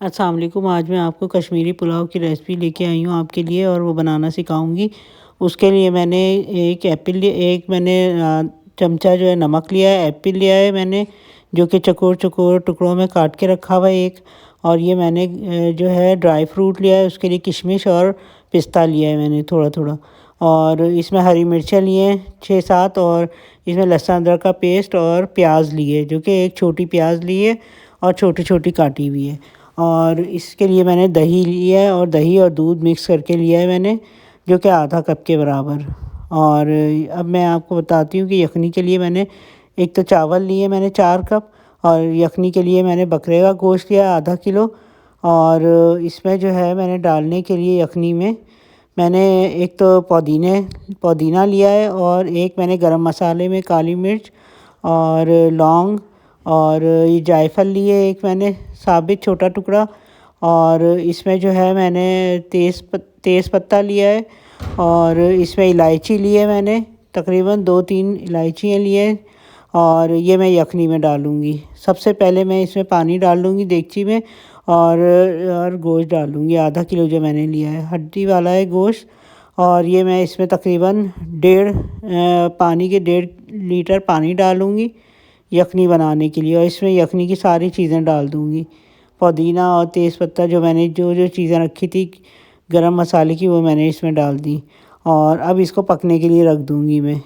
अस्सलाम वालेकुम। आज मैं आपको कश्मीरी पुलाव की रेसिपी लेके आई हूँ आपके लिए और वो बनाना सिखाऊंगी। उसके लिए मैंने एक मैंने चमचा जो है नमक लिया है, एप्पल लिया है मैंने जो कि चकोर चकोर टुकड़ों में काट के रखा हुआ है एक। और ये मैंने जो है ड्राई फ्रूट लिया है, उसके लिए किशमिश और पिस्ता लिया है मैंने थोड़ा थोड़ा। और इसमें हरी मिर्चें लिए हैं 6-7, और इसमें लहसुन अदरक का पेस्ट और प्याज लिए जो कि एक छोटी प्याज ली है और छोटी छोटी काटी हुई है। और इसके लिए मैंने दही लिया है, और दही और दूध मिक्स करके लिया है मैंने जो कि आधा कप के बराबर। और अब मैं आपको बताती हूँ कि यखनी के लिए मैंने एक तो चावल लिए मैंने 4 कप, और यखनी के लिए मैंने बकरे का गोश्त लिया आधा किलो। और इसमें जो है मैंने डालने के लिए यखनी में मैंने एक तो पुदीना लिया है, और एक मैंने गरम मसाले में काली मिर्च और लौंग और ये जायफल लिए एक मैंने साबित छोटा टुकड़ा। और इसमें जो है मैंने तेज़ पत्ता लिया है, और इसमें इलायची ली है मैंने तकरीबन 2-3 इलायचियाँ लिए हैं। और ये मैं यखनी में डालूँगी। सबसे पहले मैं इसमें पानी डाल लूँगी देगची में, और गोश्त डाल लूँगी आधा किलो जो मैंने लिया है, हड्डी वाला है गोश्त। और ये मैं इसमें तकरीबन पानी के 1.5 लीटर पानी डालूँगी यखनी बनाने के लिए। और इसमें यखनी की सारी चीज़ें डाल दूँगी, पुदीना और तेज़पत्ता जो मैंने जो जो चीज़ें रखी थी गरम मसाले की वो मैंने इसमें डाल दी। और अब इसको पकने के लिए रख दूँगी मैं,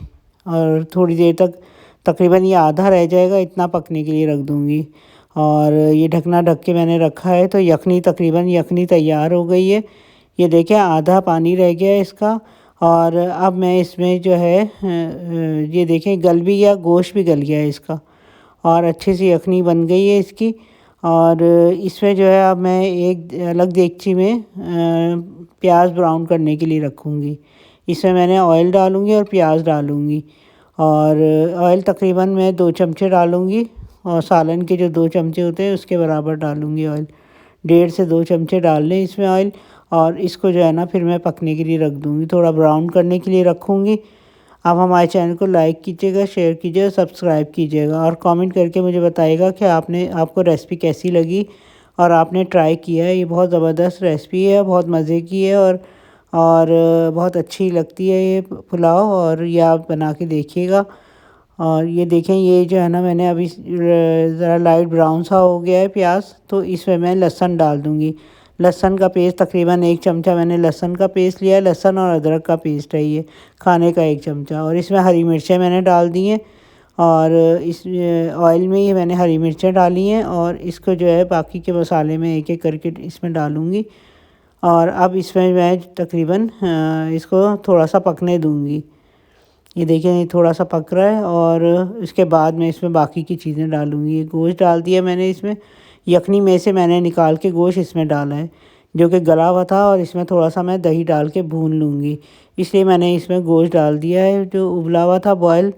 और थोड़ी देर तक तकरीबन ये आधा रह जाएगा इतना पकने के लिए रख दूँगी। और ये ढकना ढक के मैंने रखा है, तो यखनी तैयार हो गई है। ये देखिए आधा पानी रह गया है इसका। और अब मैं इसमें जो है ये देखें गल भी गया, गोश्त भी गल गया है इसका, और अच्छी सी यखनी बन गई है इसकी। और इसमें जो है अब मैं एक अलग देगची में प्याज ब्राउन करने के लिए रखूँगी। इसमें मैंने ऑयल डालूँगी और प्याज डालूँगी। और ऑयल तकरीबन मैं 2 चमचे डालूँगी, और सालन के जो 2 चमचे होते हैं उसके बराबर डालूँगी ऑयल। 1.5 से 2 चमचे डाल लें इसमें ऑयल। और इसको जो है ना फिर मैं पकने के लिए रख दूँगी, थोड़ा ब्राउन करने के लिए रखूँगी। आप हमारे चैनल को लाइक कीजिएगा, शेयर कीजिएगा, सब्सक्राइब कीजिएगा, और कमेंट करके मुझे बताइएगा कि आपको रेसिपी कैसी लगी और आपने ट्राई किया है। ये बहुत ज़बरदस्त रेसिपी है, बहुत मज़े की है, और बहुत अच्छी लगती है ये पुलाव, और ये आप बना के देखिएगा। और ये देखें ये जो है ना मैंने अभी ज़रा लाइट ब्राउन सा हो गया है प्याज, तो इसमें मैं लहसुन डाल दूँगी। लहसुन का पेस्ट तकरीबन 1 चमचा मैंने लहसुन का पेस्ट लिया है, लहसुन और अदरक का पेस्ट है ये खाने का 1 चमचा। और इसमें हरी मिर्चें मैंने डाल दी हैं, और इस ऑयल में ही मैंने हरी मिर्चें डाली हैं। और इसको जो है बाकी के मसाले में एक एक करके इसमें डालूँगी। और अब इसमें मैं तकरीबन इसको थोड़ा सा पकने दूँगी। ये देखिए ये थोड़ा सा पक रहा है, और इसके बाद मैं इसमें बाकी की चीज़ें डालूँगी। ये गोश्त डाल दिया मैंने इसमें, यखनी में से मैंने निकाल के गोश्त इसमें डाला है जो कि गला हुआ था, और इसमें थोड़ा सा मैं दही डाल के भून लूँगी। इसलिए मैंने इसमें गोश्त डाल दिया है जो उबला हुआ था बॉयल,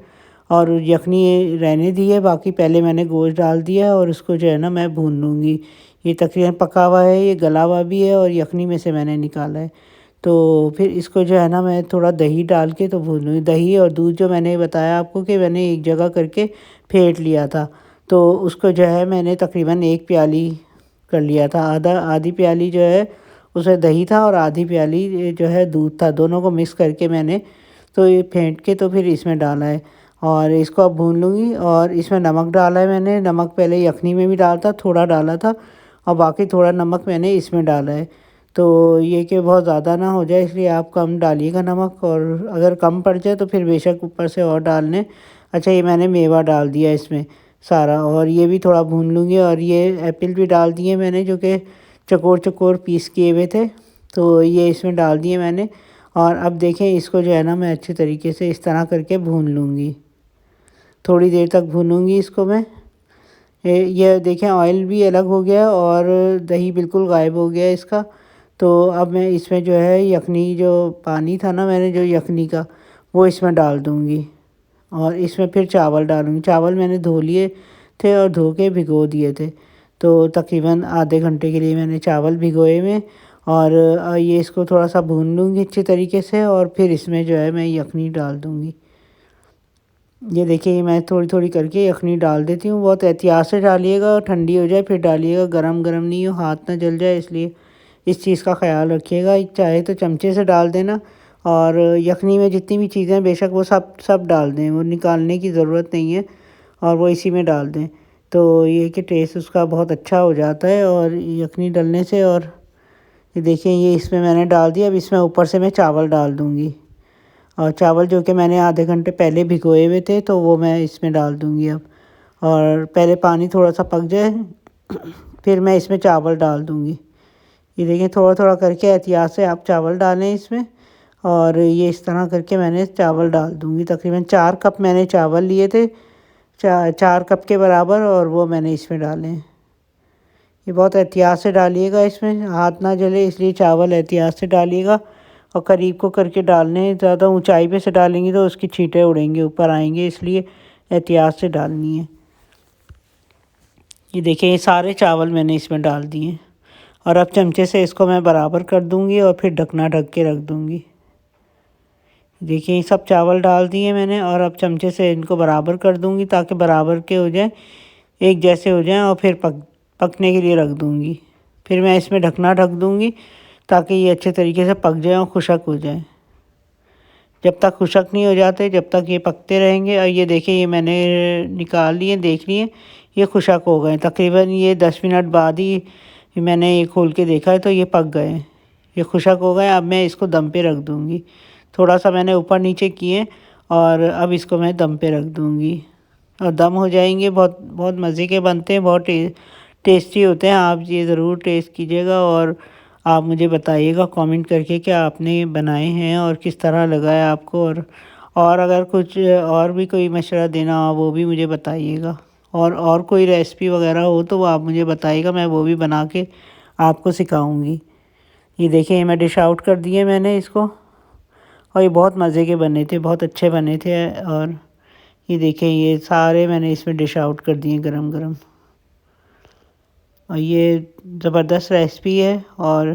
और यखनी रहने दी है बाकी। पहले मैंने गोश्त डाल दिया है और उसको जो है ना मैं भून लूँगी। ये तकरीबन पका हुआ है, ये गला हुआ भी है, और यखनी में से मैंने निकाला है। तो फिर इसको जो है ना मैं थोड़ा दही डाल के तो भून लूँगी। दही और दूध जो मैंने बताया आपको कि मैंने एक जगह करके फेंट लिया था, तो उसको जो है मैंने तकरीबन 1 प्याली कर लिया था। आधी प्याली जो है उसमें दही था, और आधी प्याली जो है दूध था। दोनों को मिक्स करके मैंने तो ये फेंट के तो फिर इसमें डाला है, और इसको अब भून लूँगी। और इसमें नमक डाला है मैंने, नमक पहले यखनी में भी डाला था, थोड़ा डाला था, और बाकी थोड़ा नमक मैंने इसमें डाला है। तो ये कि बहुत ज़्यादा ना हो जाए इसलिए आप कम डालिएगा नमक, और अगर कम पड़ जाए तो फिर बेशक ऊपर से और डाल लें। अच्छा, ये मैंने मेवा डाल दिया इसमें सारा, और ये भी थोड़ा भून लूँगी। और ये एप्पल भी डाल दिए मैंने जो कि चकोर चकोर पीस किए हुए थे, तो ये इसमें डाल दिए मैंने। और अब देखें इसको जो है ना मैं अच्छे तरीके से इस तरह करके भून लूँगी, थोड़ी देर तक भूनूँगी इसको मैं। ये देखें ऑयल भी अलग हो गया, और दही बिल्कुल गायब हो गया इसका। तो अब मैं इसमें जो है यखनी जो पानी था ना मैंने जो यखनी का वो इसमें डाल दूँगी, और इसमें फिर चावल डालूँगी। चावल मैंने धो लिए थे और धो के भिगो दिए थे, तो तकरीबन आधे घंटे के लिए मैंने चावल भिगोए में। और ये इसको थोड़ा सा भून लूँगी अच्छे तरीके से, और फिर इसमें जो है मैं यखनी डाल दूँगी। ये देखिए मैं थोड़ी थोड़ी करके यखनी डाल देती हूँ। बहुत एहतियात से डालिएगा, ठंडी हो जाए फिर डालिएगा, गरम गरम नहीं हो, हाथ ना जल जाए, इसलिए इस चीज़ का ख्याल रखिएगा। चाहे तो चमचे से डाल देना, और यखनी में जितनी भी चीज़ें बेशक वो सब सब डाल दें, वो निकालने की ज़रूरत नहीं है, और वो इसी में डाल दें। तो ये कि टेस्ट उसका बहुत अच्छा हो जाता है और यखनी डलने से। और ये देखिए ये इसमें मैंने डाल दिया। अब इसमें ऊपर से मैं चावल डाल दूँगी, और चावल जो कि मैंने आधे घंटे पहले भिगोए हुए थे, तो वो मैं इसमें डाल दूँगी अब। और पहले पानी थोड़ा-सा पक जाए फिर मैं इसमें चावल डाल दूँगी। ये देखिए थोड़ा-थोड़ा करके एहतियात से आप चावल डालें इसमें, और ये इस तरह करके मैंने चावल डाल दूँगी। तकरीबन 4 कप मैंने चावल लिए थे, 4 कप के बराबर, और वो मैंने इसमें डाले हैं। ये बहुत एहतियात से डालिएगा, इसमें हाथ ना जले इसलिए चावल एहतियात से डालिएगा, और करीब को करके डालने, ज़्यादा ऊंचाई पे से डालेंगी तो उसकी छींटे उड़ेंगे, ऊपर आएंगे, इसलिए एहतियात से डालनी है। ये देखिए ये सारे चावल मैंने इसमें डाल दिए, और अब चमचे से इसको मैं बराबर कर दूंगी और फिर ढकना ढक के रख दूंगी। देखिए ये सब चावल डाल दिए मैंने, और अब चमचे से इनको बराबर कर दूंगी ताकि बराबर के हो जाए, एक जैसे हो जाएं, और फिर पकने के लिए रख दूंगी। फिर मैं इसमें ढकना ढक दूंगी ताकि ये अच्छे तरीके से पक जाए और खुशक हो जाए। जब तक खुशक नहीं हो जाते जब तक ये पकते रहेंगे। और ये देखिए ये मैंने निकाल लिए, देख लिए, ये खुशक हो गए। तकरीबन ये 10 मिनट बाद ही मैंने ये खोल के देखा है, तो ये पक गए, ये खुशक हो गए। अब मैं इसको दम पे रख दूँगी। थोड़ा सा मैंने ऊपर नीचे किए, और अब इसको मैं दम पे रख दूँगी, और दम हो जाएंगे। बहुत बहुत मज़े के बनते हैं, बहुत टेस्टी होते हैं। आप ये ज़रूर टेस्ट कीजिएगा, और आप मुझे बताइएगा कमेंट करके कि आपने बनाए हैं और किस तरह लगा है आपको। और अगर कुछ और भी कोई मशवरा देना हो वो भी मुझे बताइएगा, और कोई रेसिपी वगैरह हो तो वो आप मुझे बताइएगा, मैं वो भी बना के आपको सिखाऊंगी। ये देखिए मैं डिश आउट कर दिए मैंने इसको, और ये बहुत मज़े के बने थे, बहुत अच्छे बने थे। और ये देखिए ये सारे मैंने इसमें डिश आउट कर दिए गरम गरम, और ये ज़बरदस्त रेसिपी है। और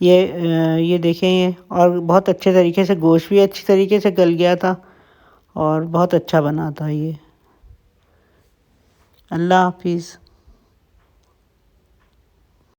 ये देखें, ये और बहुत अच्छे तरीके से गोश्त भी अच्छी तरीके से गल गया था, और बहुत अच्छा बना था ये। अल्लाह हाफिज़।